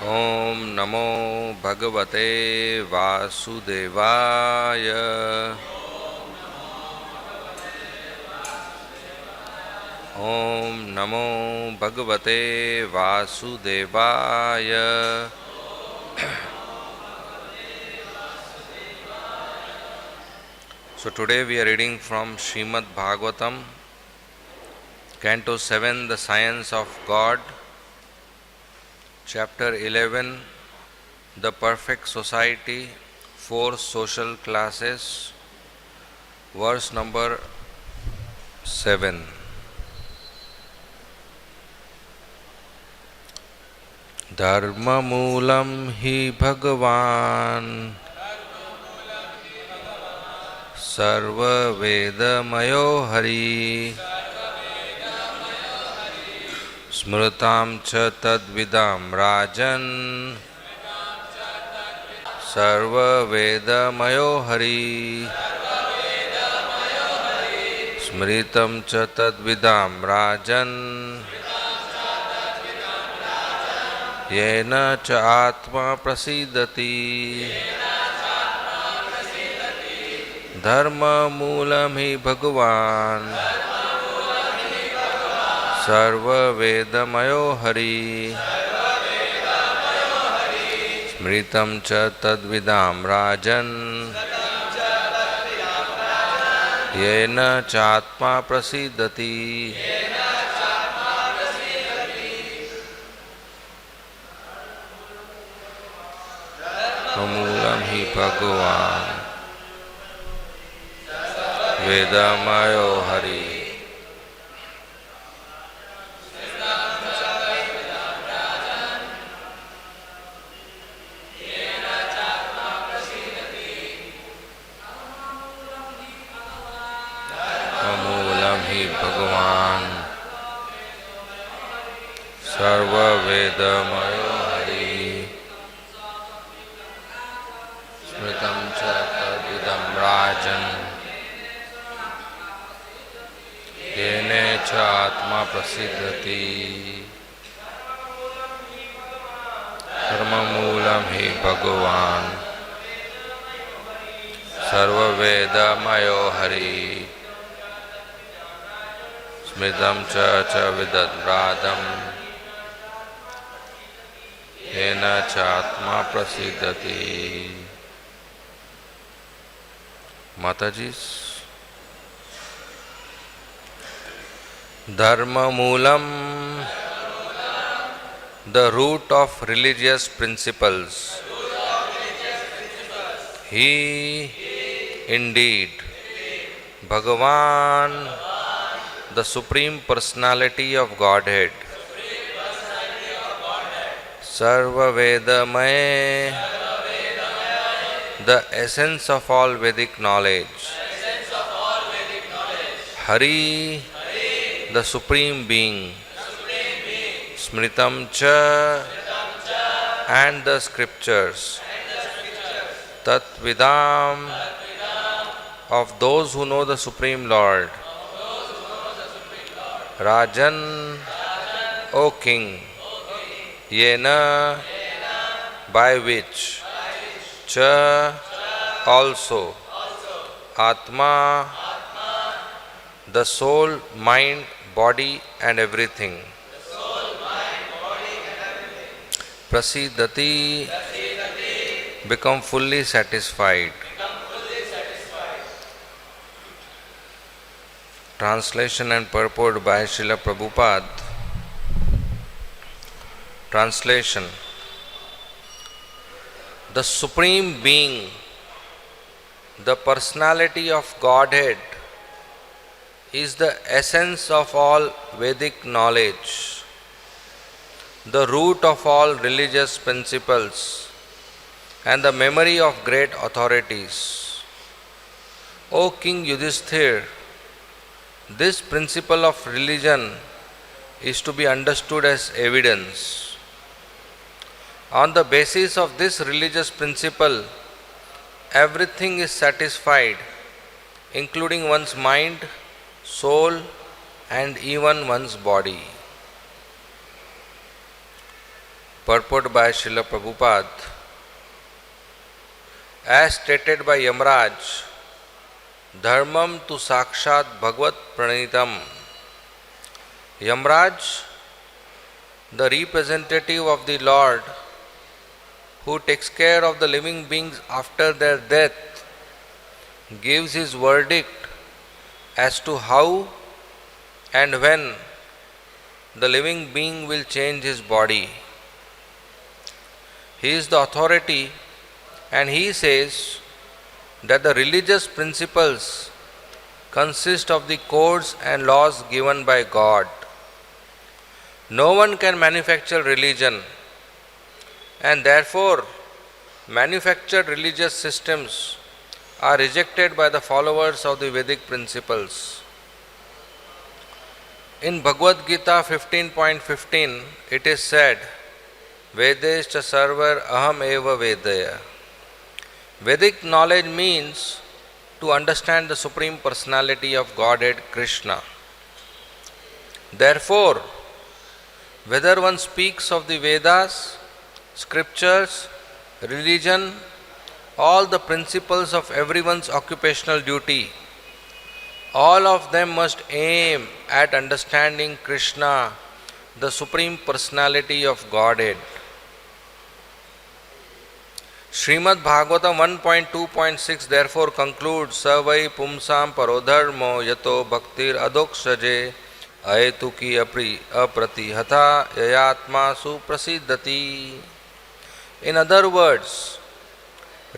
ॐ नमो भगवते वासुदेवाय। ॐ नमो भगवते वासुदेवाय। So today we are reading from Srimad Bhagavatam, Canto 7, The Science of God, Chapter 11, The Perfect Society, 4 Social Classes, verse number 7. Dharmamulam hi Bhagavan Sarva Vedamayo Hari Smrutam cha tadvidam Rajan Sarva Vedamayo Hari Smritam cha tadvidam Rajan Yena cha atma prasidati Dharma moolam hi Bhagavan Sarva Vedamayo Hari Smritam cha tadvidam Rajan Yena cha atma prasidati Moolam hi Bhagavan Vedamayo Hari. Moolam hi Bhagavan Sarva Vedamayo Hari Smritam cha tadvidam Rajan Yene cha atma prasidhati Dharma moolam hi Bhagavan Sarva Vedamayo Hari Smritam cha vidat radham Yena cha atma prasidhati. Matajis. Dharma moolam, the root of religious principles. He indeed, Bhagavan, the Supreme Personality of Godhead. Sarva Vedamaya, the essence of all Vedic knowledge. Hari, the Supreme Being. Smritam cha, and the scriptures. Tat Vidam, of those who know the Supreme Lord. Rajan, O King. Yena, by which. Cha, also. Atma, the soul, mind, body and everything. Prasidati, become fully satisfied. Translation and purport by Srila Prabhupada. Translation. The Supreme Being, the personality of Godhead, is the essence of all Vedic knowledge, the root of all religious principles, and the memory of great authorities. O King Yudhishthir, this principle of religion is to be understood as evidence. On the basis of this religious principle, everything is satisfied, including one's mind, soul, and even one's body. Purport by Srila Prabhupada. As stated by Yamraj, Dharmam tu Sakshat Bhagavad Pranitam. Yamraj, the representative of the Lord, who takes care of the living beings after their death, gives his verdict as to how and when the living being will change his body. He is the authority, and he says that the religious principles consist of the codes and laws given by God. No one can manufacture religion, and therefore manufactured religious systems are rejected by the followers of the Vedic principles. In Bhagavad Gita 15.15, it is said, Vedescha sarvar aham eva vedaya. Vedic knowledge means to understand the Supreme Personality of Godhead Krishna. Therefore, whether one speaks of the Vedas, scriptures, religion, all the principles of everyone's occupational duty, all of them must aim at understanding Krishna, the Supreme Personality of Godhead. Srimad Bhagavatam 1.2.6 therefore concludes, Savai pumsam parodharmo yato bhaktir adokshaje aetuki apratihata yayatma suprasiddhati. In other words,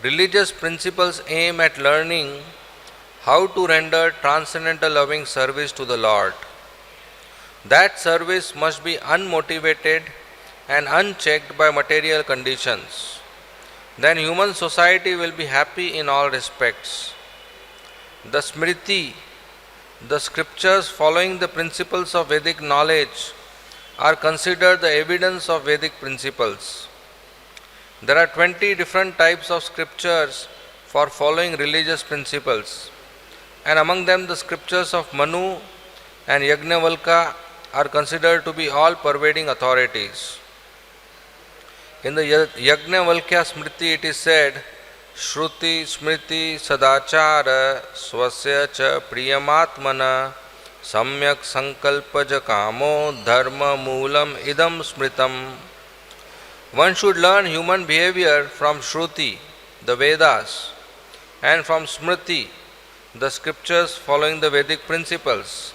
religious principles aim at learning how to render transcendental loving service to the Lord. That service must be unmotivated and unchecked by material conditions. Then human society will be happy in all respects. The Smriti, the scriptures following the principles of Vedic knowledge, are considered the evidence of Vedic principles. There are 20 different types of scriptures for following religious principles, and among them the scriptures of Manu and Yajnavalkya are considered to be all-pervading authorities. In the Yajnavalkya Smriti it is said, Shruti Smriti Sadachara Swasya Cha Priyamatmana Samyak Sankalpaja Kamo Dharma Moolam Idam Smritam. One should learn human behavior from Shruti, the Vedas, and from Smriti, the scriptures following the Vedic principles.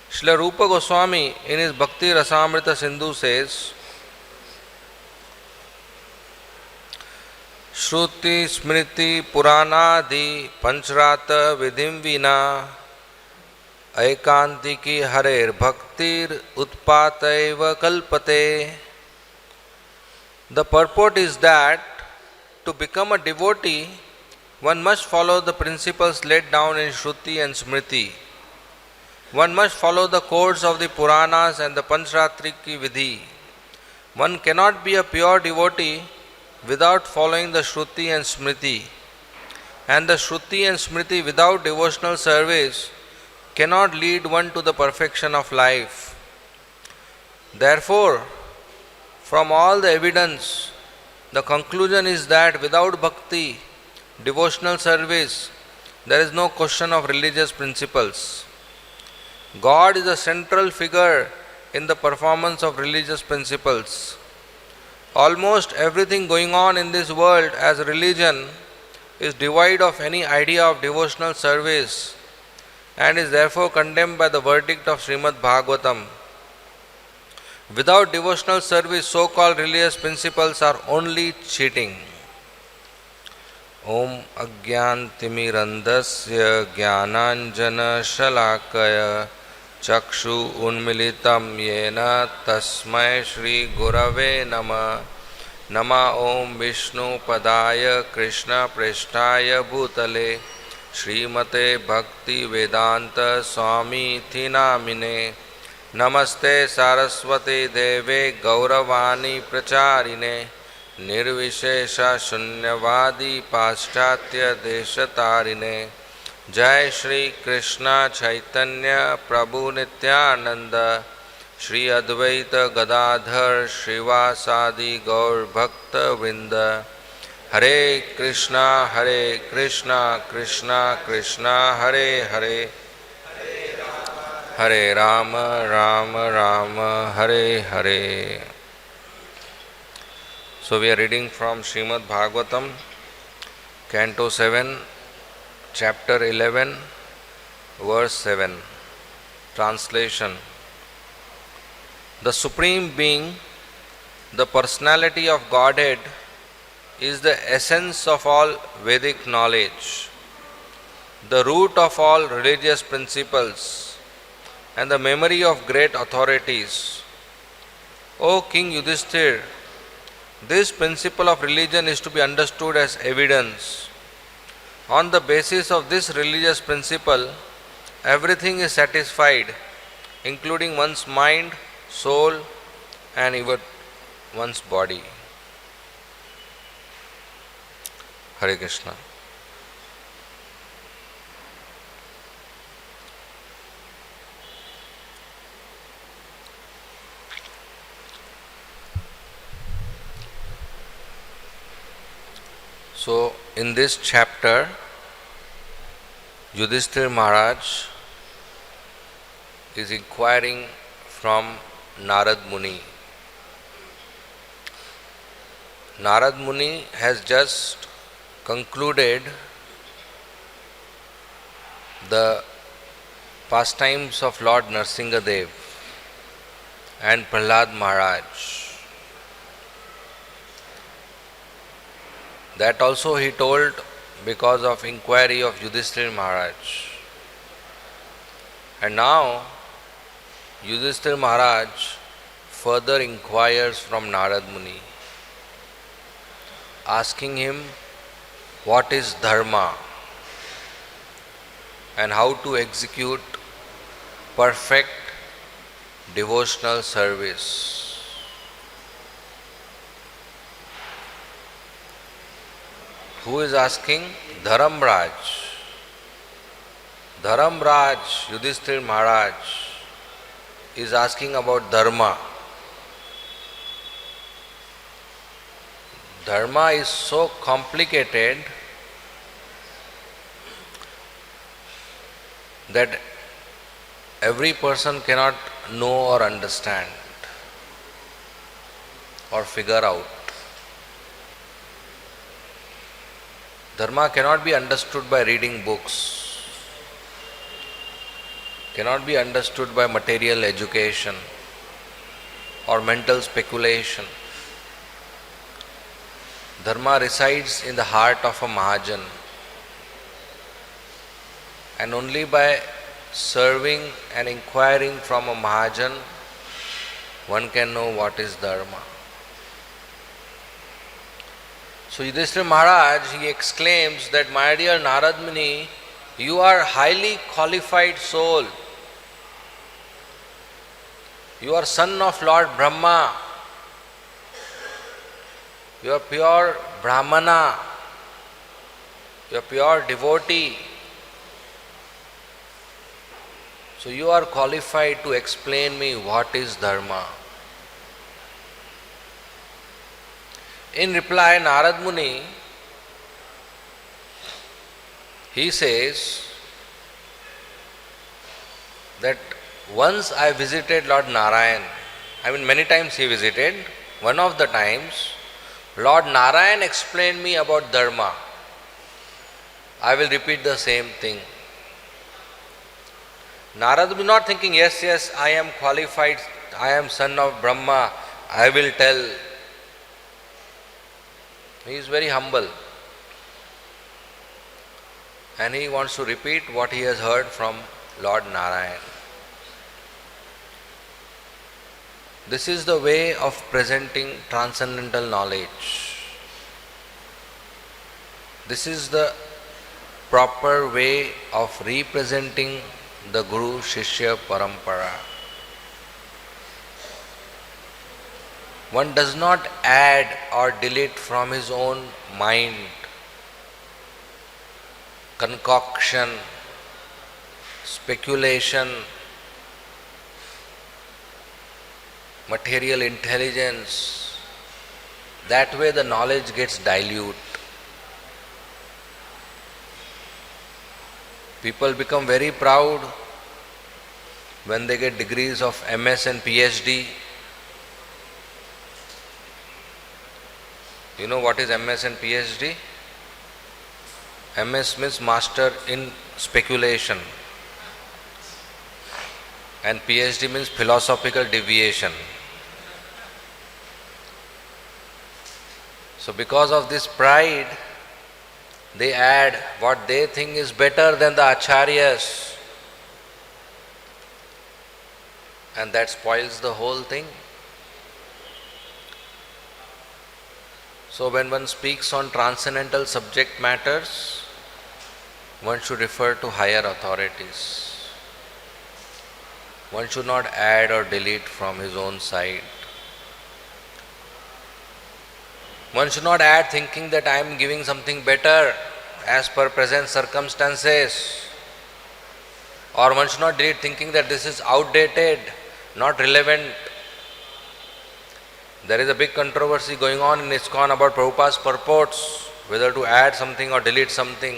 Srila Rupa Goswami in his Bhakti Rasamrita Sindhu says, Shruti Smriti Puranadi Panchrata Vidhim Vina Aikantiki Harer Bhaktir Utpataiva Kalpate. The purport is that to become a devotee, one must follow the principles laid down in Shruti and Smriti. One must follow the codes of the Puranas and the Panchratriki Vidhi. One cannot be a pure devotee without following the Shruti and Smriti. And the Shruti and Smriti without devotional service cannot lead one to the perfection of life. Therefore, from all the evidence, the conclusion is that without bhakti, devotional service, there is no question of religious principles. God is a central figure in the performance of religious principles. Almost everything going on in this world as religion is devoid of any idea of devotional service and is therefore condemned by the verdict of Srimad Bhagavatam. Without devotional service, so-called religious principles are only cheating. Om Ajnantimirandasya Jnananjana Shalakaya Chakshu Unmilitam Yena Tasmai Shri Gurave Nama Nama Om Vishnu Padaya Krishna Preshtaya Bhutale Srimate Bhakti Vedanta Swami Thinamine Namaste Saraswati Deve Gauravani Pracharine Nirvishesha Shunyavadi Paschatya Deshatarine Jai Shri Krishna Chaitanya Prabhu Nityananda Shri Advaita Gadadhar Srivasadi Gaur Bhakta Vrinda. Hare Krishna Krishna Krishna Hare Hare, Hare Rama Rama Hare Hare. So we are reading from Srimad Bhagavatam, Canto 7, Chapter 11, Verse 7. Translation. The Supreme Being, the Personality of Godhead, is the essence of all Vedic knowledge, the root of all religious principles, and the memory of great authorities. O King Yudhishthir, this principle of religion is to be understood as evidence. On the basis of this religious principle, everything is satisfied, including one's mind, soul, and even one's body. Hare Krishna. So, in this chapter, Yudhishthir Maharaj is inquiring from Narad Muni. Narad Muni has just concluded the pastimes of Lord Narsingadev and Prahlad Maharaj. That also he told because of inquiry of Yudhishthir Maharaj. And now Yudhishthir Maharaj further inquires from Narad Muni, asking him what is dharma and how to execute perfect devotional service. Who is asking? Dharamraj. Dharamraj, Yudhishthir Maharaj, is asking about dharma. Dharma is so complicated that every person cannot know or understand or figure out. Dharma cannot be understood by reading books, cannot be understood by material education or mental speculation. Dharma resides in the heart of a Mahajan, and only by serving and inquiring from a Mahajan one can know what is Dharma. So Yudhishthira Maharaj, he exclaims that, my dear Narad Muni, you are highly qualified soul. You are son of Lord Brahma. You are pure Brahmana. You are pure devotee. So you are qualified to explain me what is Dharma. In reply, Narad Muni, he says that once I visited Lord Narayan, many times he visited, one of the times Lord Narayan explained me about Dharma. I will repeat the same thing. Narad was not thinking, yes, I am qualified, I am son of Brahma, I will tell. He is very humble and he wants to repeat what he has heard from Lord Narayan. This is the way of presenting transcendental knowledge. This is the proper way of representing the Guru Shishya Parampara. One does not add or delete from his own mind, concoction, speculation. material intelligence. That way the knowledge gets dilute. People become very proud when they get degrees of MS and PhD. You know what is MS and PhD? MS means Master in Speculation, and PhD means Philosophical Deviation. So because of this pride, they add what they think is better than the acharyas, and that spoils the whole thing. So when one speaks on transcendental subject matters, one should refer to higher authorities. One should not add or delete from his own side. One should not add thinking that I am giving something better as per present circumstances. Or one should not delete thinking that this is outdated, not relevant. There is a big controversy going on in ISKCON about Prabhupada's purports, whether to add something or delete something.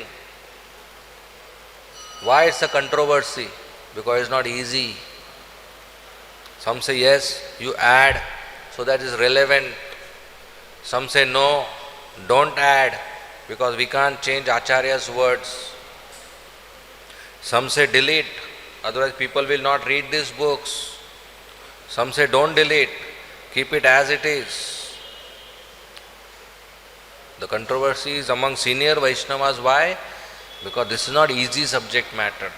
Why it's a controversy? Because it's not easy. Some say yes, you add, so that is relevant. Some say no, don't add, because we can't change Acharya's words. Some say delete, otherwise people will not read these books. Some say don't delete, keep it as it is. The controversy is among senior Vaishnavas. Why? Because this is not easy subject matter.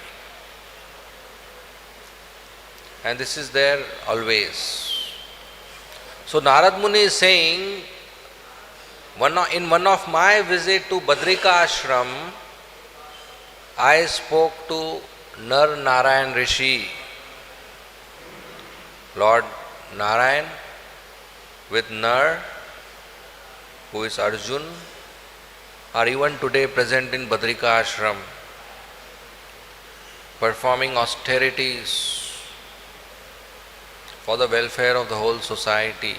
And this is there always. So Narad Muni is saying, in one of my visit to Badrika Ashram, I spoke to Nar Narayan Rishi. Lord Narayan with Nar, who is Arjun, are even today present in Badrika Ashram, performing austerities for the welfare of the whole society.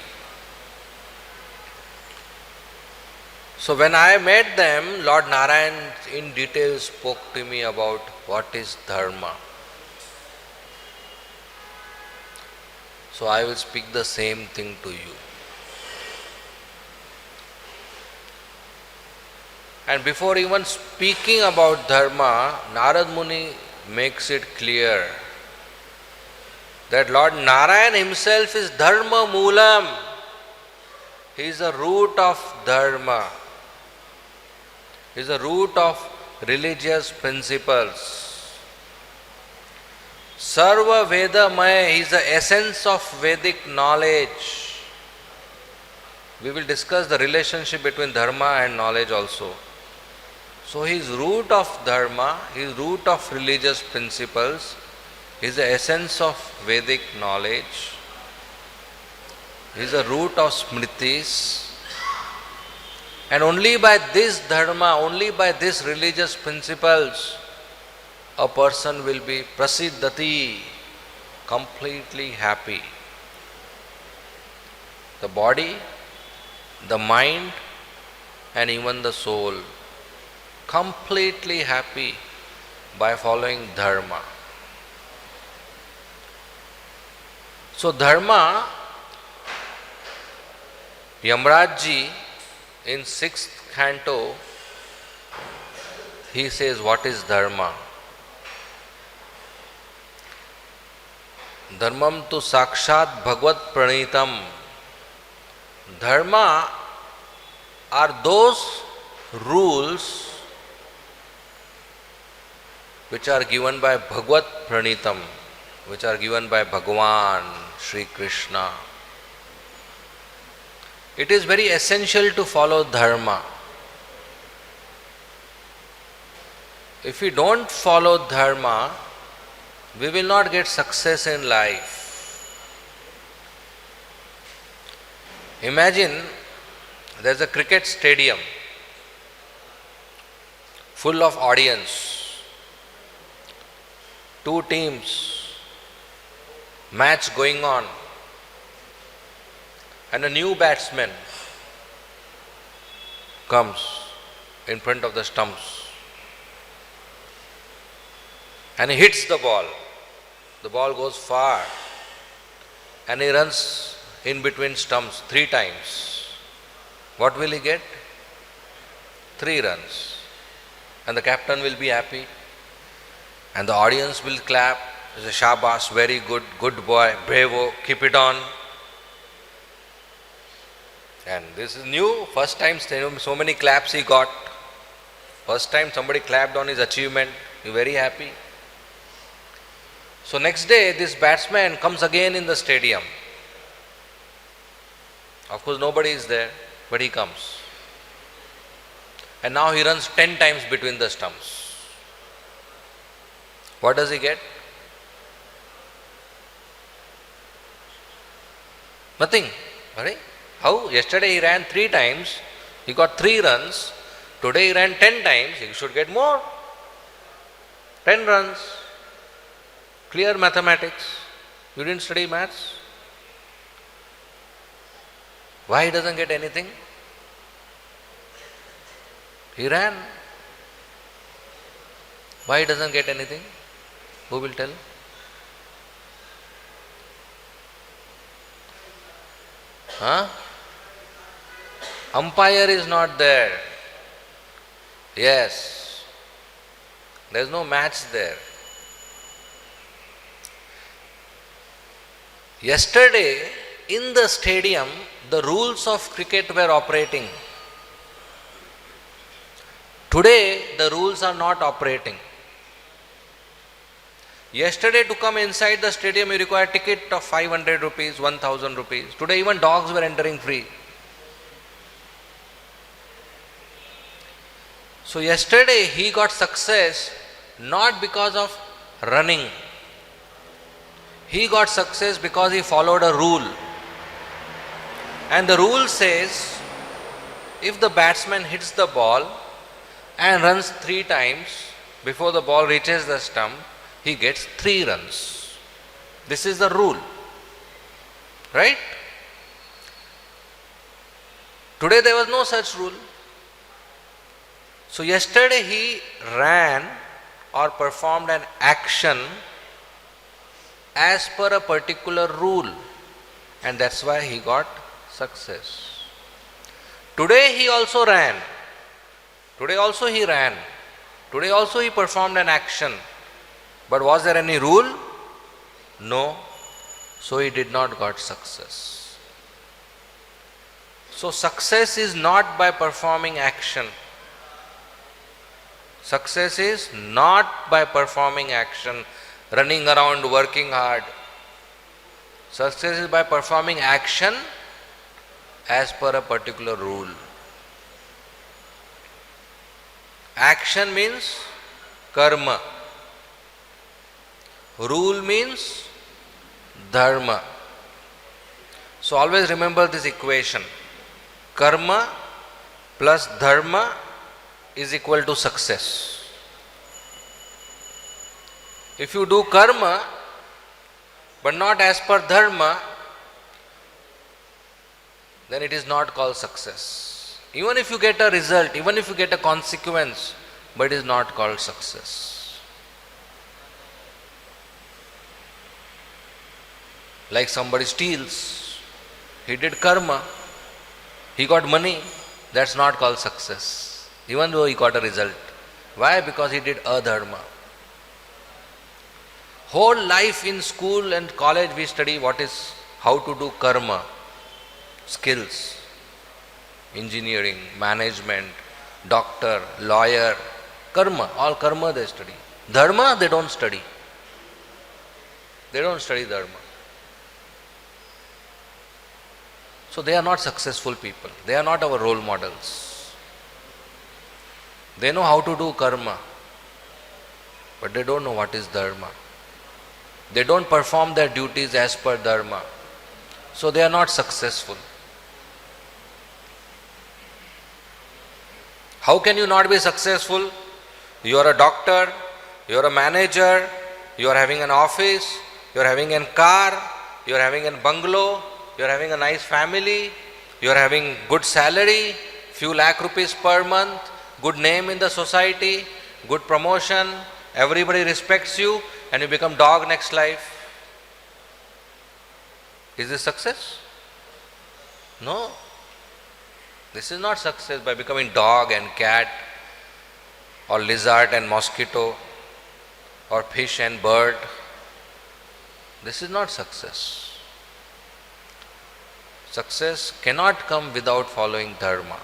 So when I met them, Lord Narayan in detail spoke to me about what is dharma. So I will speak the same thing to you. And before even speaking about dharma, Narad Muni makes it clear that Lord Narayan himself is dharma moolam. He is the root of dharma. He is the root of religious principles. Sarva Vedamaya, he is the essence of Vedic knowledge. We will discuss the relationship between dharma and knowledge also. So he is root of dharma, he is root of religious principles, he is the essence of Vedic knowledge, he is the root of smritis. And only by this dharma, only by these religious principles, a person will be prasiddhati, completely happy. The body, the mind, and even the soul, completely happy by following dharma. So dharma, Yamraj in 6th canto, he says, what is dharma? Dharmam tu sakshat bhagavad pranitam. Dharma are those rules which are given by Bhagavad Pranitam, which are given by Bhagavan, Sri Krishna. It is very essential to follow dharma. If we don't follow dharma, we will not get success in life. Imagine there is a cricket stadium full of audience. Two teams, match going on. and a new batsman comes in front of the stumps and he hits the ball. The ball goes far and he runs in between stumps 3 times. What will he get? 3 runs. And the captain will be happy and the audience will clap. Say, Shabash, very good, good boy, bravo, keep it on. And this is new, first time so many claps he got. First time somebody clapped on his achievement, he's very happy. So next day this batsman comes again in the stadium. Of course nobody is there, but he comes. And now he runs 10 times between the stumps. What does he get? Nothing. Right? How? Yesterday he ran 3 times, he got 3 runs. Today he ran 10 times, he should get more. 10 runs. Clear mathematics. You didn't study maths? Why he doesn't get anything? He ran. Why he doesn't get anything? Who will tell? Huh? Umpire is not there. Yes. There is no match there. Yesterday, in the stadium, the rules of cricket were operating. Today, the rules are not operating. Yesterday, to come inside the stadium, you require a ticket of 500 rupees, 1000 rupees. Today, even dogs were entering free. So, yesterday, he got success not because of running. He got success because he followed a rule. And the rule says, if the batsman hits the ball and runs 3 times before the ball reaches the stump, he gets 3 runs. This is the rule. Right? Today there was no such rule. So yesterday he ran or performed an action as per a particular rule, and that's why he got success. Today he also ran. Today also he ran. Today also he performed an action. But was there any rule? No. So he did not got success. So success is not by performing action. Success is not by performing action, running around, working hard. Success is by performing action as per a particular rule. Action means karma. Rule means dharma. So always remember this equation. Karma plus dharma is equal to success. If you do karma but not as per dharma, then it is not called success. Even if you get a result, even if you get a consequence, but it is not called success. Like somebody steals, he did karma, he got money, that's not called success, even though he got a result. Why? Because he did adharma. Whole life in school and college we study how to do karma, skills, engineering, management, doctor, lawyer, karma, all karma they study. Dharma they don't study. They don't study dharma. So they are not successful people. They are not our role models. They know how to do karma, but they don't know what is dharma. They don't perform their duties as per dharma. So they are not successful. How can you not be successful? You are a doctor, you are a manager, you are having an office, you are having a car, you are having a bungalow, you are having a nice family, you are having good salary, few lakh rupees per month, good name in the society, good promotion, everybody respects you, and you become dog next life. Is this success? No. This is not success by becoming dog and cat, or lizard and mosquito, or fish and bird. This is not success. Success cannot come without following dharma.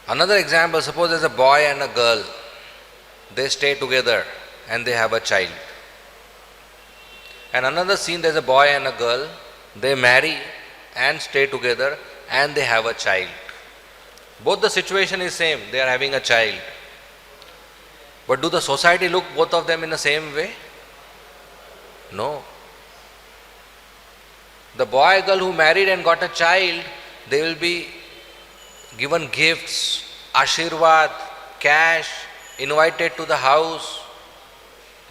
Another example, suppose there is a boy and a girl. They stay together and they have a child. And another scene, there is a boy and a girl. They marry and stay together and they have a child. Both the situation is same, they are having a child. But do the society look both of them in the same way? No. The boy girl who married and got a child, they will be given gifts, ashirvad, cash, invited to the house,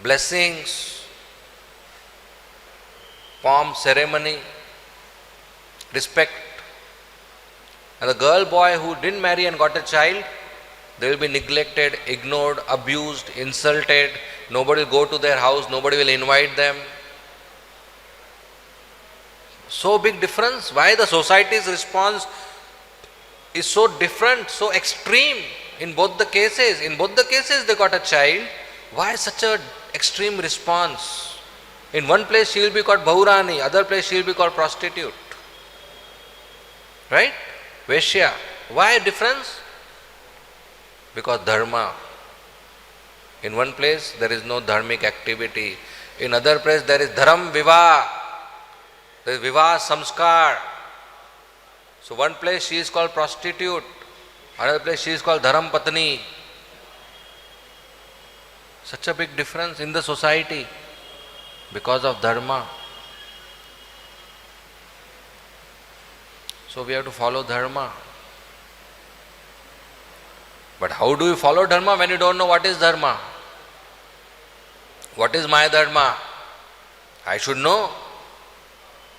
blessings, pomp, ceremony, respect. And the girl boy who didn't marry and got a child, they will be neglected, ignored, abused, insulted. Nobody will go to their house, nobody will invite them. So big difference. Why the society's response is so different, so extreme in both the cases? In both the cases they got a child. Why such a extreme response? In one place she will be called Bahurani, other place she will be called prostitute. Right? Veshya. Why difference? Because dharma. In one place there is no dharmic activity. In other place there is dharam vivah. There is vivah samskar. So one place she is called prostitute, another place she is called dharam patni. Such a big difference in the society because of dharma. So we have to follow dharma. But how do you follow dharma when you don't know what is dharma? What is my dharma? I should know.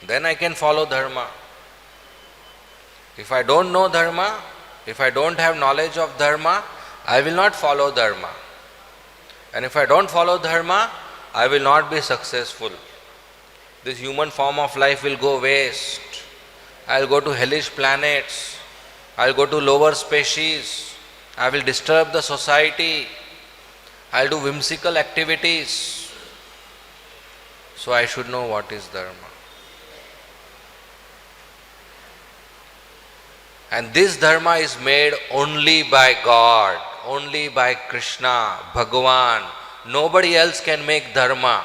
Then I can follow dharma. If I don't know dharma, if I don't have knowledge of dharma, I will not follow dharma. And if I don't follow dharma, I will not be successful. This human form of life will go waste. I will go to hellish planets. I will go to lower species. I will disturb the society. I will do whimsical activities. So I should know what is dharma. And this dharma is made only by God, only by Krishna, Bhagavan. Nobody else can make dharma.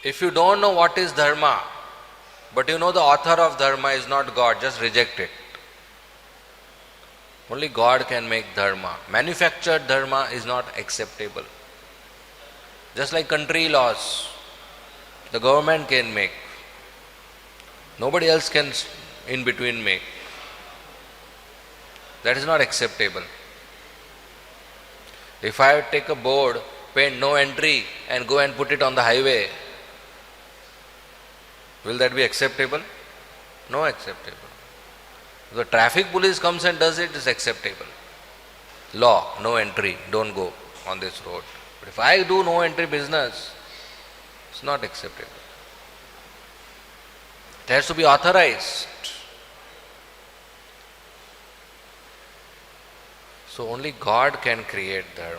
If you don't know what is dharma, but you know the author of dharma is not God, just reject it. Only God can make dharma. Manufactured dharma is not acceptable. Just like country laws, the government can make. Nobody else can in between make. That is not acceptable. If I take a board, paint no entry and go and put it on the highway, will that be acceptable? No acceptable. If the traffic police comes and does it, it is acceptable. Law, no entry, don't go on this road. But if I do no entry business, it's not acceptable. It has to be authorized. So only God can create dharma.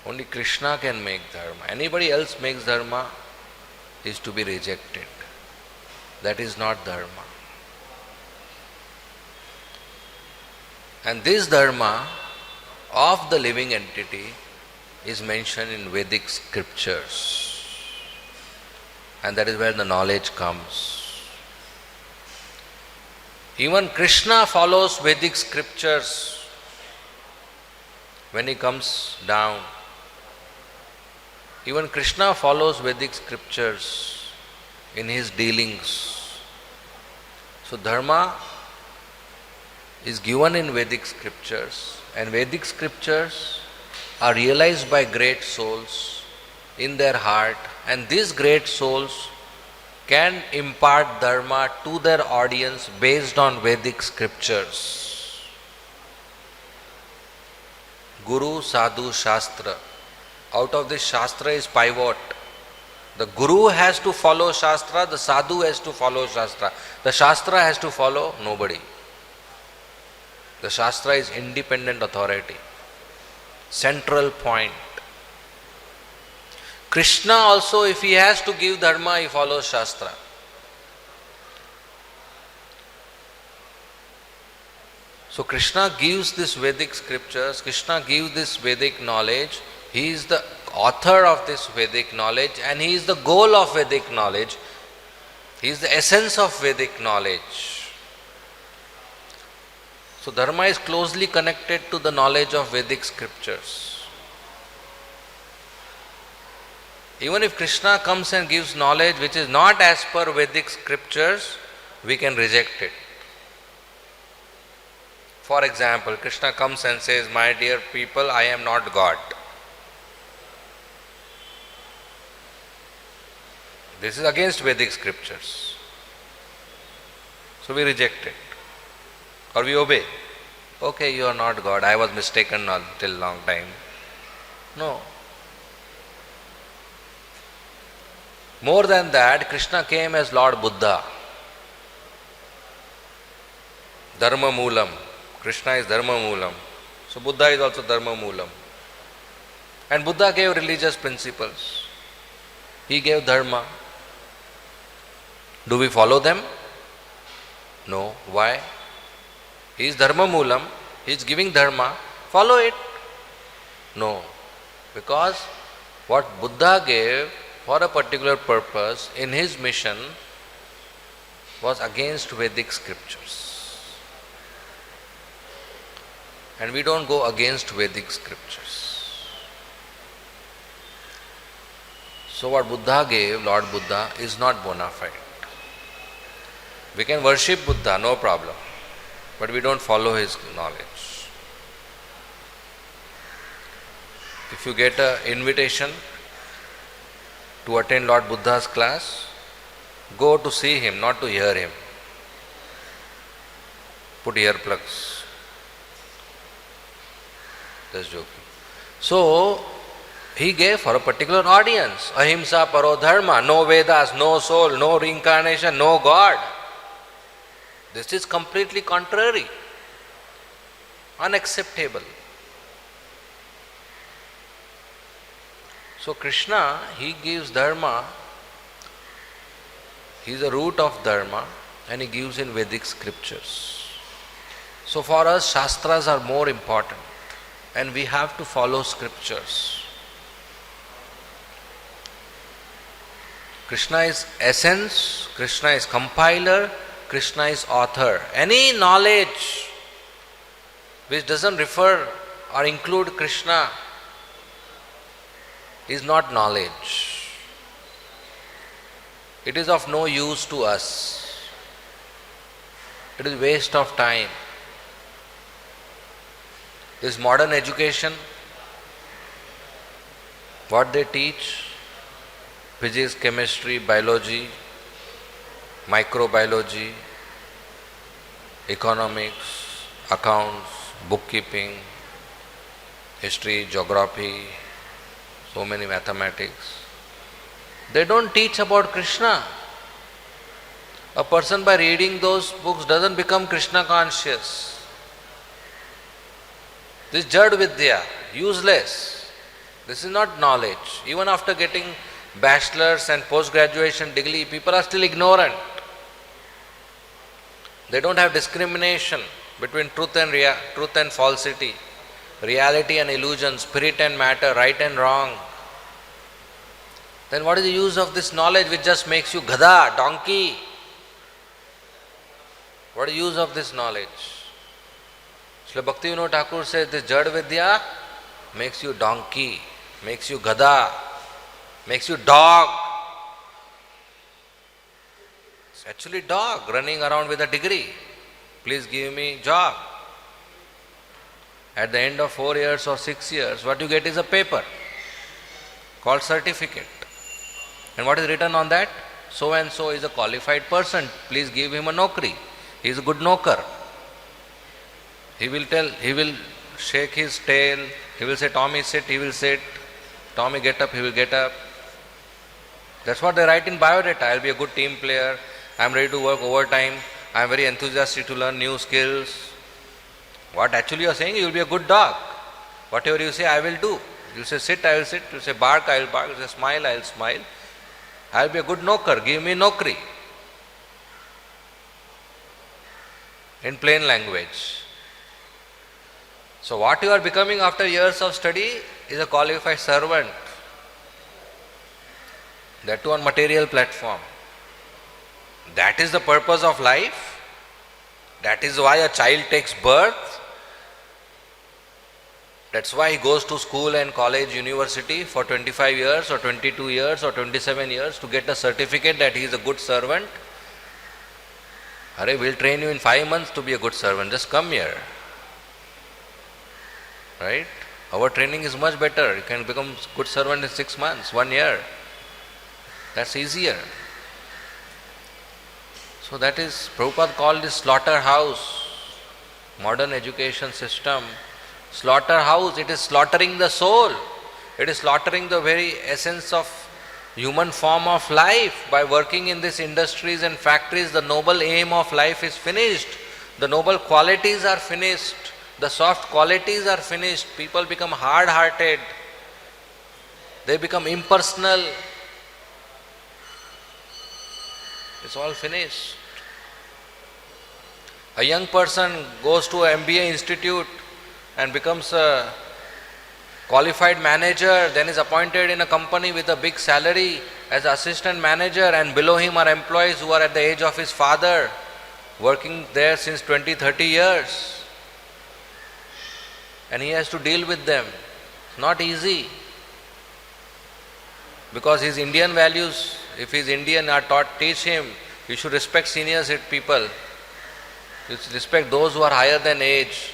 Only Krishna can make dharma. Anybody else makes dharma is to be rejected. That is not dharma. And this dharma of the living entity is mentioned in Vedic scriptures. And that is where the knowledge comes. Even Krishna follows Vedic scriptures when he comes down. Even Krishna follows Vedic scriptures in his dealings. So dharma is given in Vedic scriptures, and Vedic scriptures are realized by great souls in their heart, and these great souls can impart dharma to their audience based on Vedic scriptures. Guru, Sadhu, Shastra. Out of this Shastra is pivot. The Guru has to follow Shastra, the Sadhu has to follow Shastra. The Shastra has to follow nobody. The Shastra is independent authority. Central point. Krishna also, if he has to give dharma, he follows Shastra. So Krishna gives this Vedic scriptures, Krishna gives this Vedic knowledge. He is the author of this Vedic knowledge and he is the goal of Vedic knowledge. He is the essence of Vedic knowledge. So dharma is closely connected to the knowledge of Vedic scriptures. Even if Krishna comes and gives knowledge which is not as per Vedic scriptures, we can reject it. For example, Krishna comes and says, "My dear people, I am not God." This is against Vedic scriptures. So we reject it. Or we obey. Okay, you are not God. I was mistaken until long time. No. More than that, Krishna came as Lord Buddha. Dharma Moolam. Krishna is Dharma Moolam. So Buddha is also Dharma Moolam. And Buddha gave religious principles. He gave Dharma. Do we follow them? No. Why? He is Dharma Moolam. He is giving Dharma. Follow it. No. Because what Buddha gave for a particular purpose in his mission was against Vedic scriptures. And we don't go against Vedic scriptures. So what Buddha gave, Lord Buddha, is not bona fide. We can worship Buddha, no problem. But we don't follow his knowledge. If you get an invitation to attend Lord Buddha's class, go to see him, not to hear him. Put earplugs. Just joking. So, he gave for a particular audience. Ahimsa paro dharma, no Vedas, no soul, no reincarnation, no God. This is completely contrary. Unacceptable. So Krishna, he gives dharma, he is the root of dharma and he gives in Vedic scriptures. So for us, Shastras are more important and we have to follow scriptures. Krishna is essence, Krishna is compiler, Krishna is author. Any knowledge which doesn't refer or include Krishna is not knowledge. It is of no use to us. It is waste of time. This modern education, what they teach, physics, chemistry, biology, microbiology, economics, accounts, bookkeeping, history, geography, so many mathematics. They don't teach about Krishna. A person by reading those books doesn't become Krishna conscious. This Jad Vidya, useless. This is not knowledge. Even after getting bachelor's and post-graduation degree, people are still ignorant. They don't have discrimination between truth and falsity, reality and illusion, spirit and matter, right and wrong. Then what is the use of this knowledge which just makes you gada, donkey? What is the use of this knowledge? Srila Bhaktivinoda Thakur says this Jad Vidya makes you donkey, makes you gada, makes you dog. It's actually dog running around with a degree. Please give me job. At the end of 4 years or 6 years, what you get is a paper called certificate. And what is written on that? So and so is a qualified person, please give him a nokri. He is a good noker. He will shake his tail, he will say, Tommy sit, he will sit. Tommy get up, he will get up. That's what they write in biodata. I will be a good team player, I am ready to work overtime, I am very enthusiastic to learn new skills. What actually you are saying, you will be a good dog. Whatever you say, I will do. You say sit, I will sit. You say bark, I will bark. You say smile, I will smile. I will be a good noker, give me nokri. In plain language. So what you are becoming after years of study is a qualified servant. That too on material platform. That is the purpose of life. That is why a child takes birth. That's why he goes to school and college, university for 25 years or 22 years or 27 years to get a certificate that he is a good servant. Arey, we'll train you in 5 months to be a good servant. Just come here. Right? Our training is much better. You can become a good servant in 6 months, 1 year. That's easier. So that is, Prabhupada called this slaughterhouse, modern education system. Slaughterhouse, it is slaughtering the soul. It is slaughtering the very essence of human form of life. By working in these industries and factories, the noble aim of life is finished. The noble qualities are finished. The soft qualities are finished. People become hard-hearted. They become impersonal. It's all finished. A young person goes to an MBA institute and becomes a qualified manager, then is appointed in a company with a big salary as assistant manager, and below him are employees who are at the age of his father, working there since 20-30 years. And he has to deal with them. Not easy. Because his Indian values, if he is Indian, are taught, teach him, you should respect seniors people. You should respect those who are higher than age.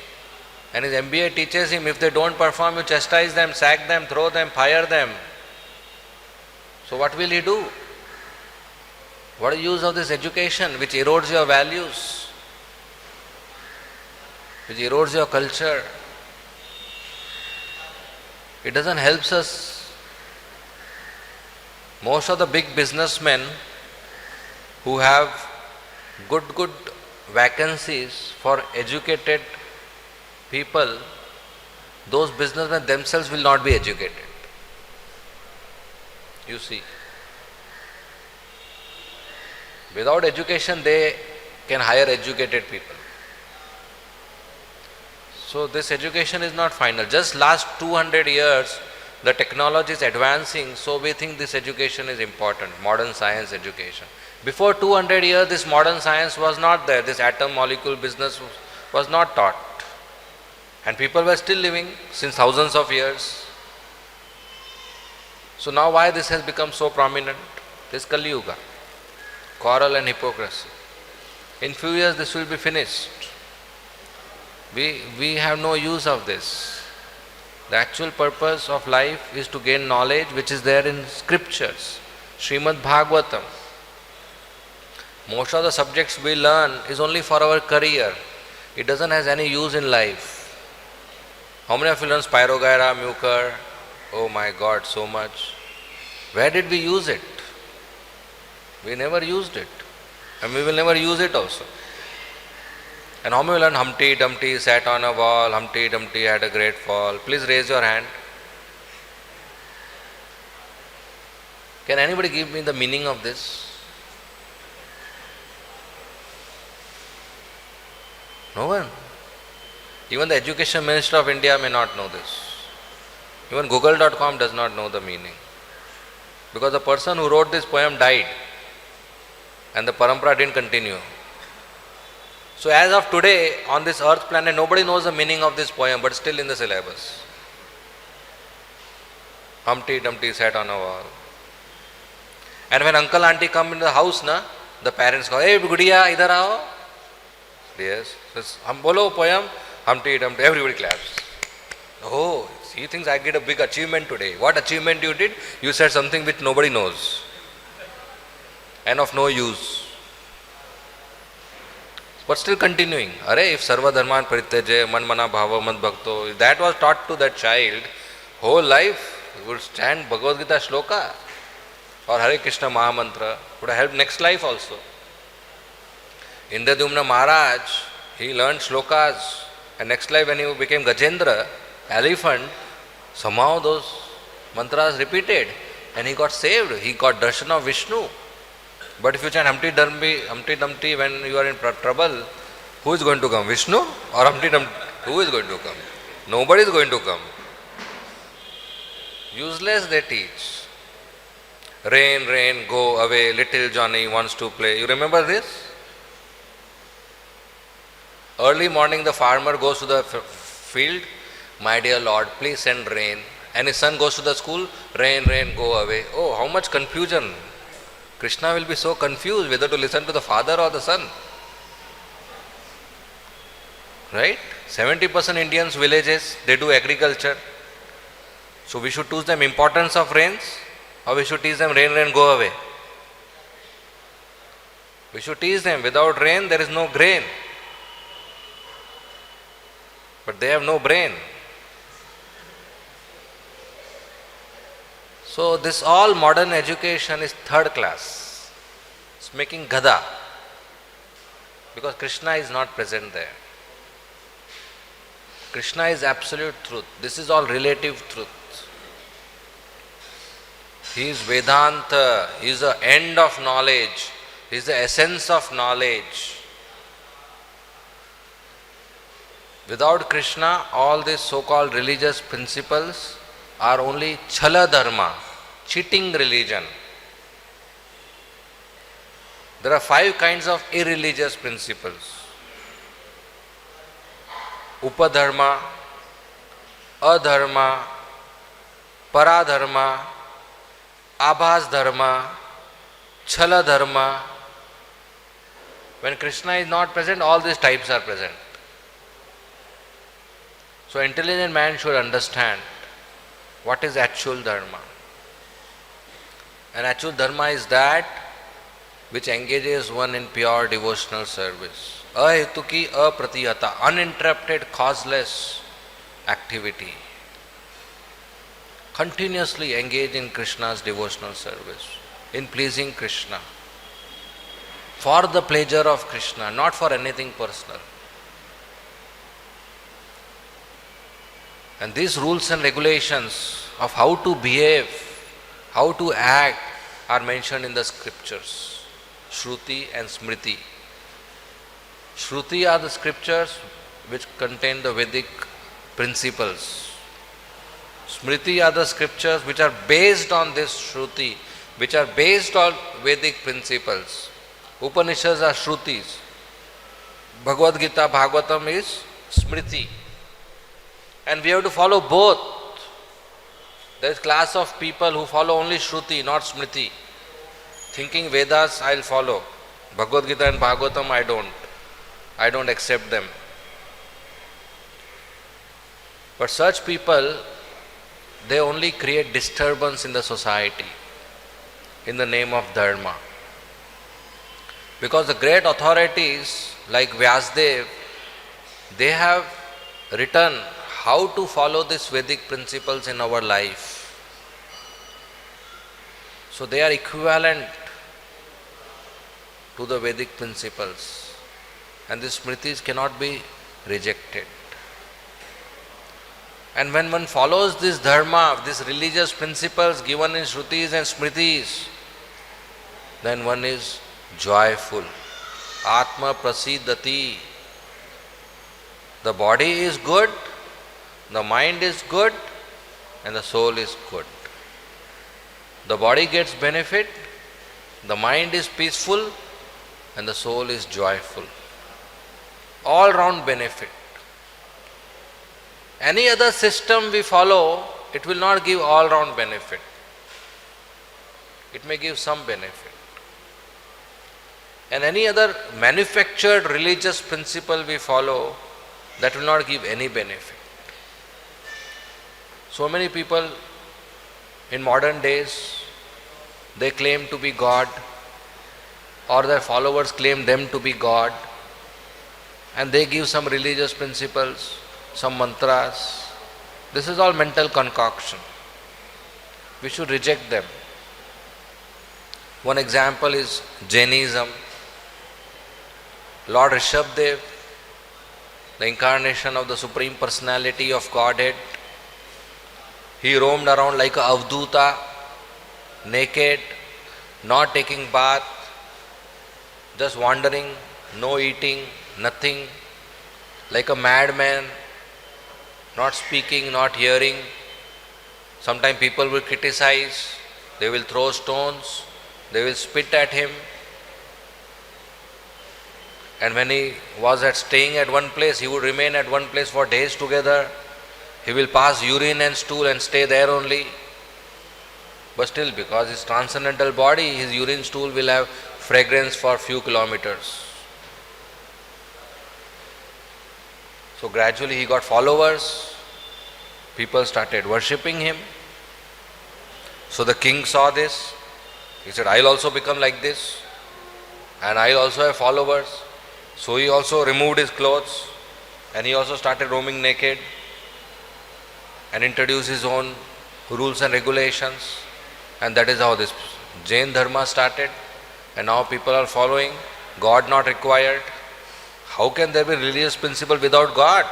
And his MBA teaches him, if they don't perform, you chastise them, sack them, throw them, fire them. So what will he do? What is the use of this education which erodes your values, which erodes your culture? It doesn't help us. Most of the big businessmen who have good vacancies for educated people, those businessmen themselves will not be educated. You see. Without education, they can hire educated people. So this education is not final. Just last 200 years, the technology is advancing, so we think this education is important, modern science education. Before 200 years, this modern science was not there. This atom molecule business was not taught. And people were still living since thousands of years. So now why this has become so prominent? This Kali Yuga, quarrel and hypocrisy. In few years this will be finished. We have no use of this. The actual purpose of life is to gain knowledge which is there in scriptures. Srimad Bhagavatam. Most of the subjects we learn is only for our career. It doesn't have any use in life. How many of you learn Spirogyra, Mucor? Oh my God, so much. Where did we use it? We never used it. And we will never use it also. And how many learn Humpty Dumpty sat on a wall, Humpty Dumpty had a great fall? Please raise your hand. Can anybody give me the meaning of this? No one. Even the Education Minister of India may not know this. Even Google.com does not know the meaning. Because the person who wrote this poem died and the parampara didn't continue. So as of today, on this earth planet, nobody knows the meaning of this poem, but still in the syllabus. Humpty Dumpty sat on a wall. And when uncle auntie come in the house, the parents go, hey Gudiya, idhar aao. Yes. Hum bolo poem, Humpty Dumpty, everybody claps. Oh, He thinks I did a big achievement today. What achievement you did? You said something which nobody knows and of no use. But still continuing. Are if sarva dharman parityaje man mana bhava mad bhakto. If that was taught to that child, whole life would stand Bhagavad Gita shloka or Hare Krishna Mahamantra would have helped next life also. Indradyumna Maharaj, he learned shlokas, and next life when he became Gajendra, elephant, somehow those mantras repeated and he got saved. He got darshan of Vishnu. But if you chant Humpty Dumpty when you are in trouble, who is going to come? Vishnu or Humpty Dumpty? Who is going to come? Nobody is going to come. Useless they teach. Rain, rain, go away, little Johnny wants to play. You remember this? Early morning the farmer goes to the field, my dear Lord, please send rain. And his son goes to the school, rain, rain, go away. Oh, how much confusion. Krishna will be so confused whether to listen to the father or the son. Right? 70% Indians villages, they do agriculture. So we should teach them importance of rains, or we should teach them rain, rain, go away. We should teach them without rain there is no grain. But they have no brain. So this all modern education is third class. It's making gada. Because Krishna is not present there. Krishna is absolute truth. This is all relative truth. He is Vedanta. He is the end of knowledge. He is the essence of knowledge. Without Krishna, all these so-called religious principles are only chala dharma, cheating religion. There are 5 kinds of irreligious principles. Upadharma, adharma, paradharma, abhas dharma, chala dharma. When Krishna is not present, all these types are present. So intelligent man should understand what is actual dharma. And actual dharma is that which engages one in pure devotional service. Ahetuki apratihata, uninterrupted, causeless activity. Continuously engage in Krishna's devotional service, in pleasing Krishna. For the pleasure of Krishna, not for anything personal. And these rules and regulations of how to behave, how to act are mentioned in the scriptures, Shruti and Smriti. Shruti are the scriptures which contain the Vedic principles. Smriti are the scriptures which are based on this Shruti, which are based on Vedic principles. Upanishads are Shrutis. Bhagavad Gita, Bhagavatam is Smriti. And we have to follow both. There is class of people who follow only Shruti, not Smriti. Thinking Vedas I will follow. Bhagavad Gita and Bhagavatam I don't. I don't accept them. But such people, they only create disturbance in the society in the name of Dharma. Because the great authorities like Vyasdev, they have written how to follow these Vedic principles in our life. So they are equivalent to the Vedic principles. And these Smritis cannot be rejected. And when one follows this Dharma, these religious principles given in Shrutis and Smritis, then one is joyful. Atma prasidati. The body is good, the mind is good, and the soul is good. The body gets benefit, the mind is peaceful, and the soul is joyful. All round benefit. Any other system we follow, it will not give all round benefit. It may give some benefit. And any other manufactured religious principle we follow, that will not give any benefit. So many people in modern days, they claim to be God, or their followers claim them to be God, and they give some religious principles, some mantras. This is all mental concoction. We should reject them. One example is Jainism. Lord Rishabdev, the incarnation of the Supreme Personality of Godhead, he roamed around like a avduta, naked, not taking bath, just wandering, no eating, nothing, like a madman, not speaking, not hearing. Sometimes people will criticize, they will throw stones, they will spit at him. And when he was staying at one place, he would remain at one place for days together. He will pass urine and stool and stay there only. But still, because his transcendental body, his urine stool will have fragrance for few kilometers. So gradually he got followers. People started worshipping him. So the king saw this. He said, I'll also become like this. And I'll also have followers. So he also removed his clothes. And he also started roaming naked. And introduced his own rules and regulations. And that is how this Jain Dharma started. And now people are following. God not required. How can there be religious principle without God?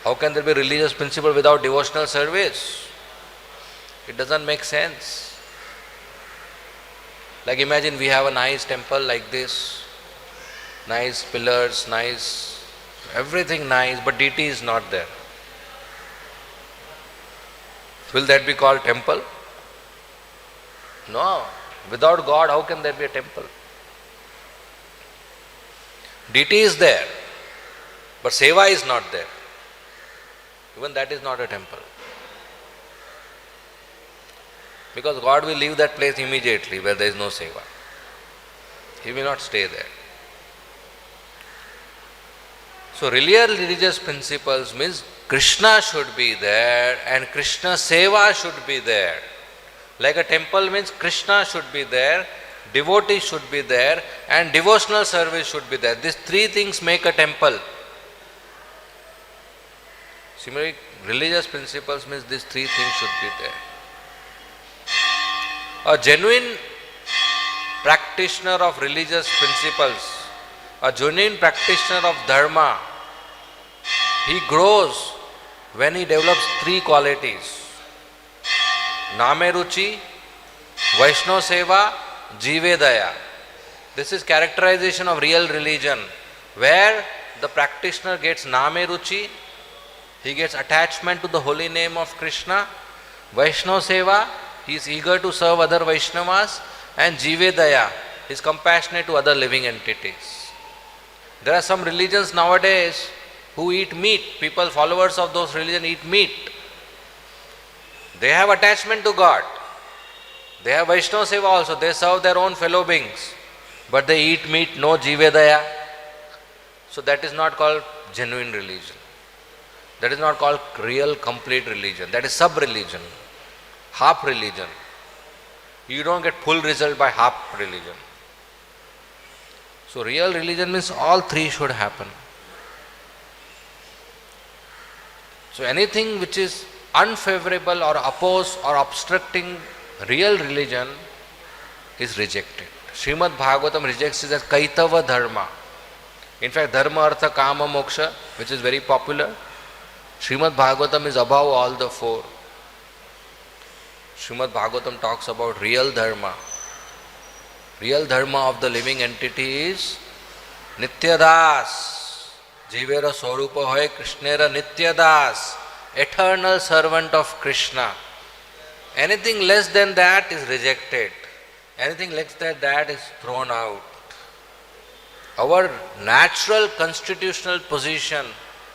How can there be religious principle without devotional service? It doesn't make sense. Like imagine we have a nice temple like this. Nice pillars, nice, everything nice, but deity is not there. Will that be called temple? No. Without God, how can there be a temple? Deity is there, but seva is not there. Even that is not a temple. Because God will leave that place immediately where there is no seva. He will not stay there. So real religious principles means Krishna should be there and Krishna seva should be there. Like a temple means Krishna should be there, devotee should be there, and devotional service should be there. These three things make a temple. Similarly, religious principles means these three things should be there. A genuine practitioner of religious principles, a genuine practitioner of dharma, he grows when he develops three qualities. Name Ruchi, Vaishno Seva, Jive Daya. This is characterization of real religion, where the practitioner gets Name Ruchi, he gets attachment to the holy name of Krishna. Vaishno Seva, he is eager to serve other Vaishnavas, and Jive Daya, he is compassionate to other living entities. There are some religions nowadays who eat meat. People, followers of those religions eat meat. They have attachment to God. They have Vaishnava Seva also. They serve their own fellow beings. But they eat meat, no Jive Daya. So that is not called genuine religion. That is not called real complete religion. That is sub-religion. Half religion. You don't get full result by half religion. So real religion means all three should happen. So anything which is unfavorable or opposed or obstructing real religion is rejected. Srimad Bhagavatam rejects it as Kaitava Dharma. In fact, Dharma, Artha, Kama, Moksha, which is very popular, Srimad Bhagavatam is above all the four. Srimad Bhagavatam talks about real Dharma. Real Dharma of the living entity is Nityadas. Jivera Swarupa hoy Krishnera Nityadas, eternal servant of Krishna. Anything less than that is rejected. Anything less than that is thrown out. Our natural constitutional position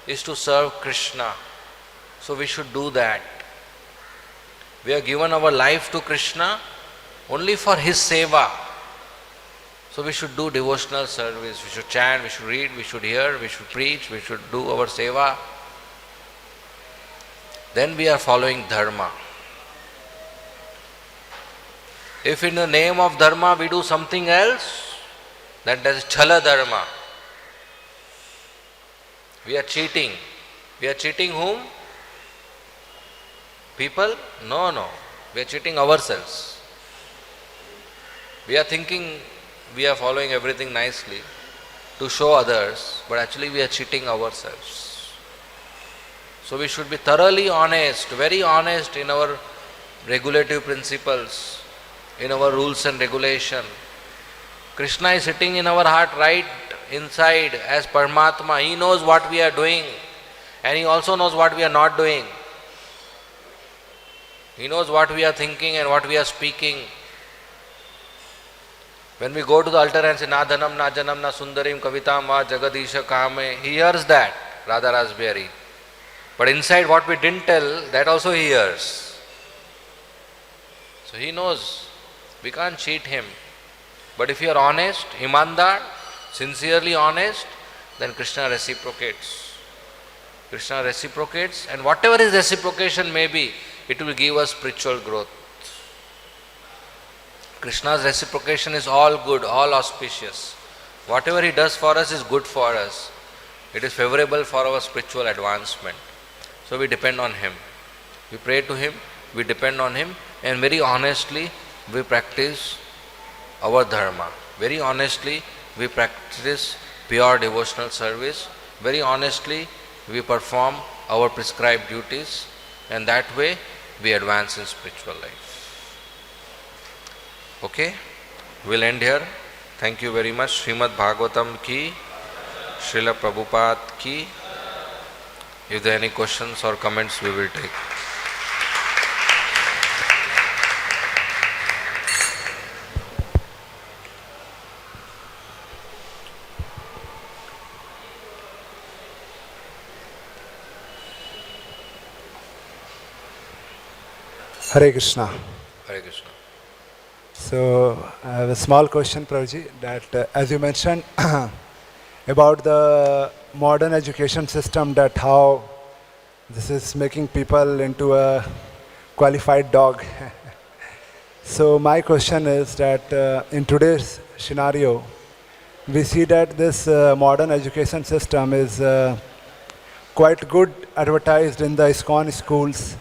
is to serve Krishna. So we should do that. We have given our life to Krishna only for His seva. So we should do devotional service, we should chant, we should read, we should hear, we should preach, we should do our seva. then we are following dharma. If in the name of dharma we do something else, then that is chala dharma. We are cheating. We are cheating whom? People? No. We are cheating ourselves. We are thinking we are following everything nicely to show others, but actually we are cheating ourselves. So we should be thoroughly honest, very honest in our regulative principles, in our rules and regulation. Krishna is sitting in our heart right inside as Paramatma. He knows what we are doing and He also knows what we are not doing. He knows what we are thinking and what we are speaking. When we go to the altar and say, Na dhanam, na janam, na sundarim, kavitam, va jagadisha kame, He hears that, Radha Rasabihariji. But inside what we didn't tell, that also He hears. So He knows. We can't cheat Him. But if you are honest, imandar, sincerely honest, then Krishna reciprocates. Krishna reciprocates, and whatever His reciprocation may be, it will give us spiritual growth. Krishna's reciprocation is all good, all auspicious. Whatever He does for us is good for us. It is favorable for our spiritual advancement. So we depend on Him. We pray to Him, we depend on Him, and very honestly we practice our dharma. Very honestly we practice pure devotional service. Very honestly we perform our prescribed duties, and that way we advance in spiritual life. Okay, we'll end here. Thank you very much. Srimad Bhagavatam ki, Srila Prabhupada ki. If there are any questions or comments, we will take. Hare Krishna. Hare Krishna. So, I have a small question, Prabhuji, that as you mentioned about the modern education system, that how this is making people into a qualified dog. So, my question is that in today's scenario, we see that this modern education system is quite good advertised in the ISKCON schools,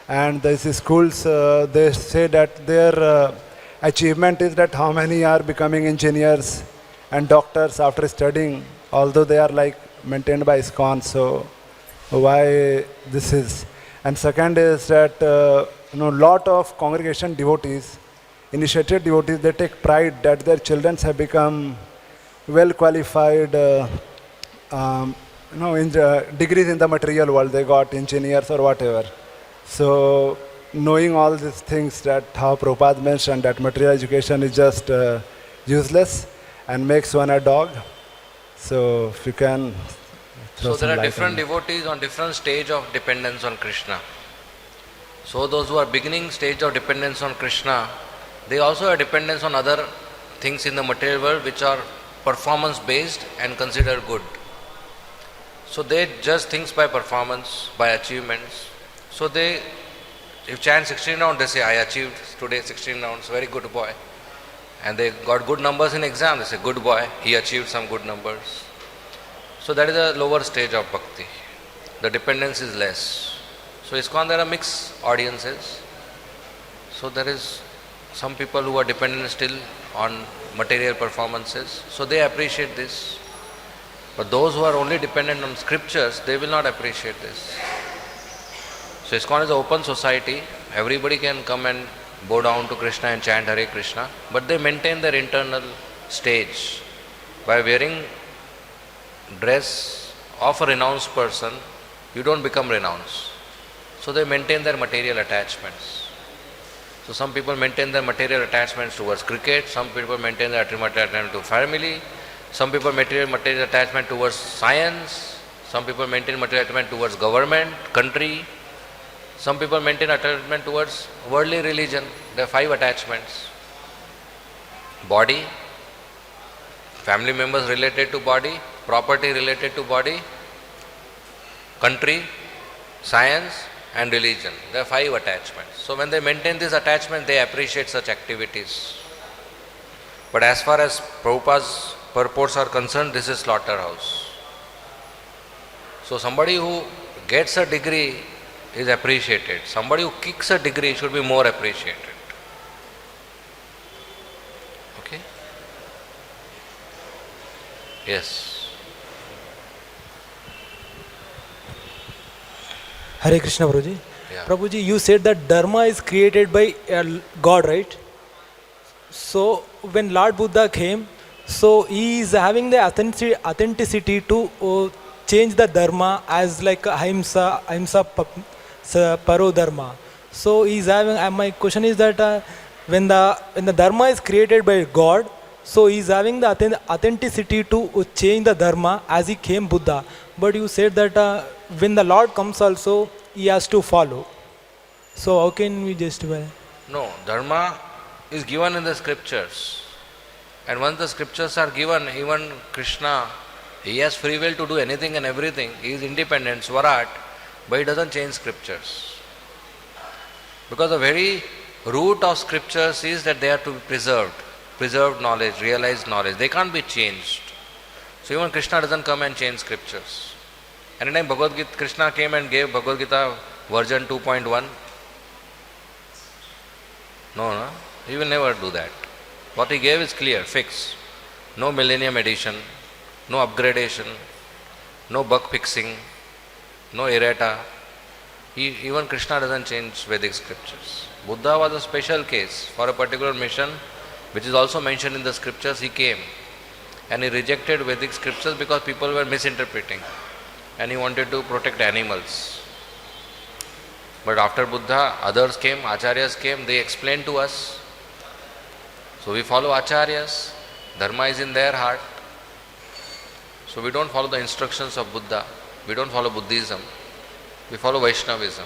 and these schools, they say that their achievement is that how many are becoming engineers and doctors after studying, although they are like maintained by ISKCON. So why this is? And second is that lot of congregation devotees, initiated devotees, they take pride that their children have become well qualified, in degrees in the material world. They got engineers or whatever. So knowing all these things, that how Prabhupada mentioned that material education is just useless and makes one a dog. So if you can throw So there some are light different on it. devotees on different stage of dependence on Krishna. So those who are beginning stage of dependence on Krishna, they also have dependence on other things in the material world which are performance based and considered good. So they judge things by performance, by achievements. So they, if chant 16 rounds, they say, I achieved today 16 rounds, very good boy. And they got good numbers in exam, they say, good boy, he achieved some good numbers. So that is a lower stage of bhakti. The dependence is less. So ISKCON, there are mixed audiences. So there is some people who are dependent still on material performances. So they appreciate this. But those who are only dependent on scriptures, they will not appreciate this. So ISKCON is an open society. Everybody can come and bow down to Krishna and chant Hare Krishna, but they maintain their internal stage. By wearing dress of a renounced person, you don't become renounced. So they maintain their material attachments. So some people maintain their material attachments towards cricket, some people maintain their attachment to family, some people maintain material attachment towards science, some people maintain material attachment towards government, country. Some people maintain attachment towards worldly religion. There are 5 attachments. Body, family members related to body, property related to body, country, science and religion. There are 5 attachments. So when they maintain this attachment, they appreciate such activities. But as far as Prabhupada's purports are concerned, this is slaughterhouse. So somebody who gets a degree is appreciated. Somebody who kicks a degree should be more appreciated. Okay? Yes. Hare Krishna, Prabhuji. Yeah. Prabhuji, you said that Dharma is created by God, right? So when Lord Buddha came, so he is having the authenticity to change the Dharma as like ahimsa paro Dharma. So he is having. My question is that when the Dharma is created by God, so he is having the authenticity to change the Dharma as he came Buddha. But you said that when the Lord comes also, he has to follow. So how can we justify? No, Dharma is given in the scriptures. And once the scriptures are given, even Krishna, he has free will to do anything and everything. He is independent, Swarat, but he doesn't change scriptures. Because the very root of scriptures is that they are to be preserved knowledge, realized knowledge. They can't be changed. So even Krishna doesn't come and change scriptures. Anytime Bhagavad Gita, Krishna came and gave Bhagavad Gita version 2.1? No, he will never do that. What he gave is clear, fixed. No millennium edition, no upgradation, no bug fixing, no errata. Even Krishna doesn't change Vedic scriptures. Buddha was a special case for a particular mission, which is also mentioned in the scriptures. He came and he rejected Vedic scriptures because people were misinterpreting and he wanted to protect animals. But after Buddha, others came, acharyas came, they explained to us. So we follow acharyas, dharma is in their heart. So we don't follow the instructions of Buddha, we don't follow Buddhism, we follow Vaishnavism.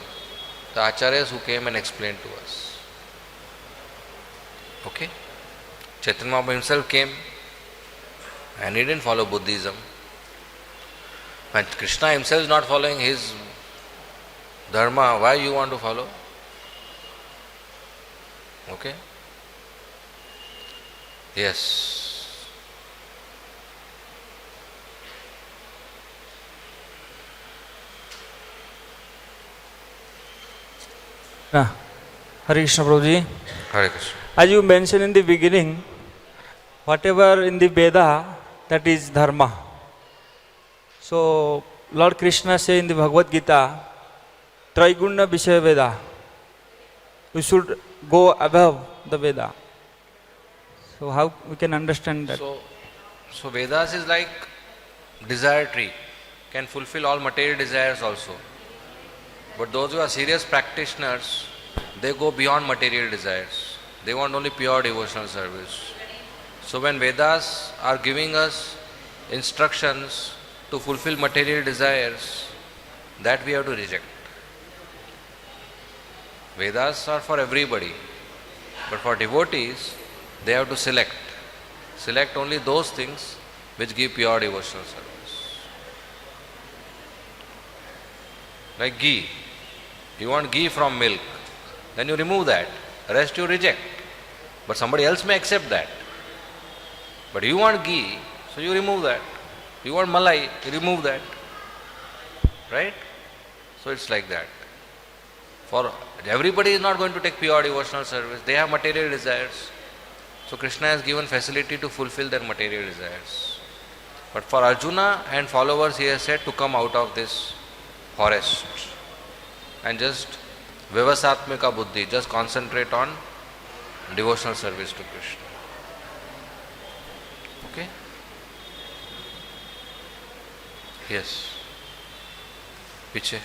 The acharyas who came and explained to us. Okay? Chaitanya Mahaprabhu himself came and he didn't follow Buddhism. When Krishna himself is not following his dharma, why you want to follow? Okay? Yes. Hare Krishna Prabhuji. Hare Krishna. As you mentioned in the beginning, whatever in the Veda, that is Dharma. So, Lord Krishna says in the Bhagavad Gita, Traiguna Vishaya Veda. We should go above the Veda. So, how we can understand that? So Vedas is like desire tree, can fulfill all material desires also. But those who are serious practitioners, they go beyond material desires. They want only pure devotional service. So when Vedas are giving us instructions to fulfill material desires, that we have to reject. Vedas are for everybody, but for devotees, they have to select. Select only those things which give pure devotional service. Like ghee. You want ghee from milk, then you remove that. Rest you reject. But somebody else may accept that. But you want ghee, so you remove that. You want malai, you remove that. Right? So it's like that. For everybody is not going to take pure devotional service. They have material desires. So Krishna has given facility to fulfill their material desires. But for Arjuna and followers, he has said to come out of this forest and just vivasatmika buddhi, just concentrate on devotional service to Krishna. Okay? Yes. Piche.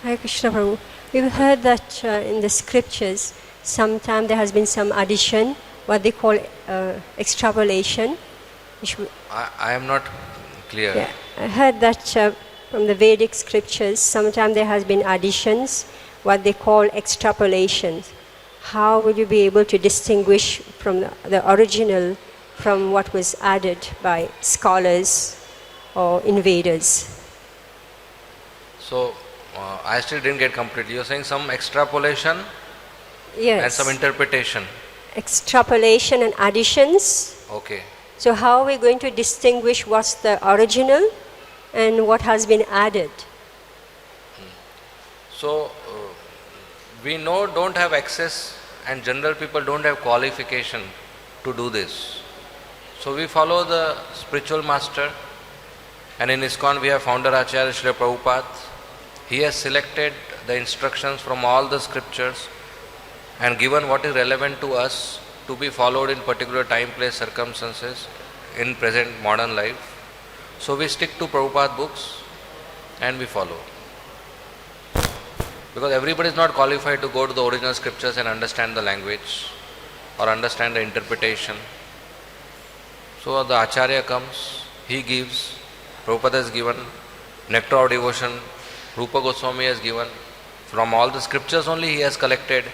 Hare Krishna Prabhu. We've heard that in the scriptures, sometimes there has been some addition, what they call extrapolation. I am not clear. Yeah, I heard that from the Vedic scriptures, sometimes there has been additions what they call extrapolations. How will you be able to distinguish from the original from what was added by scholars or invaders? So, I still didn't get completely. You're saying some extrapolation Yes. and some interpretation. Extrapolation and additions. Okay. So how are we going to distinguish what's the original and what has been added? So, we don't have access, and general people don't have qualification to do this. So we follow the spiritual master, and in ISKCON we have founder Acharya Srila Prabhupada. He has selected the instructions from all the scriptures and given what is relevant to us to be followed in particular time, place, circumstances in present modern life. So we stick to Prabhupada books and we follow. Because everybody is not qualified to go to the original scriptures and understand the language or understand the interpretation. So the Acharya comes, he gives, Prabhupada has given, nectar of devotion, Rupa Goswami has given. From all the scriptures only he has collected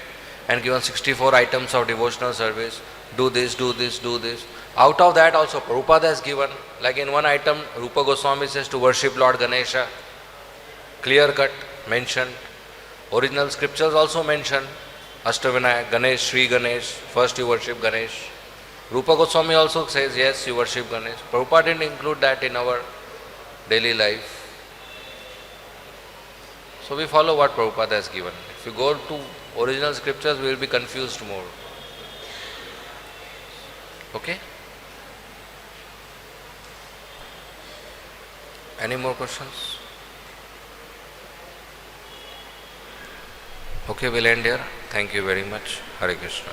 and given 64 items of devotional service. Do this, do this, do this. Out of that also Prabhupada has given, like in one item Rupa Goswami says to worship Lord Ganesha, clear cut, mentioned. Original scriptures also mention Ashtavinayak, Ganesh, Sri Ganesh, first you worship Ganesh. Rupa Goswami also says yes, you worship Ganesh. Prabhupada didn't include that in our daily life. So we follow what Prabhupada has given. If you go to original scriptures, we will be confused more. Okay? Any more questions? Okay, we'll end here. Thank you very much. Hare Krishna.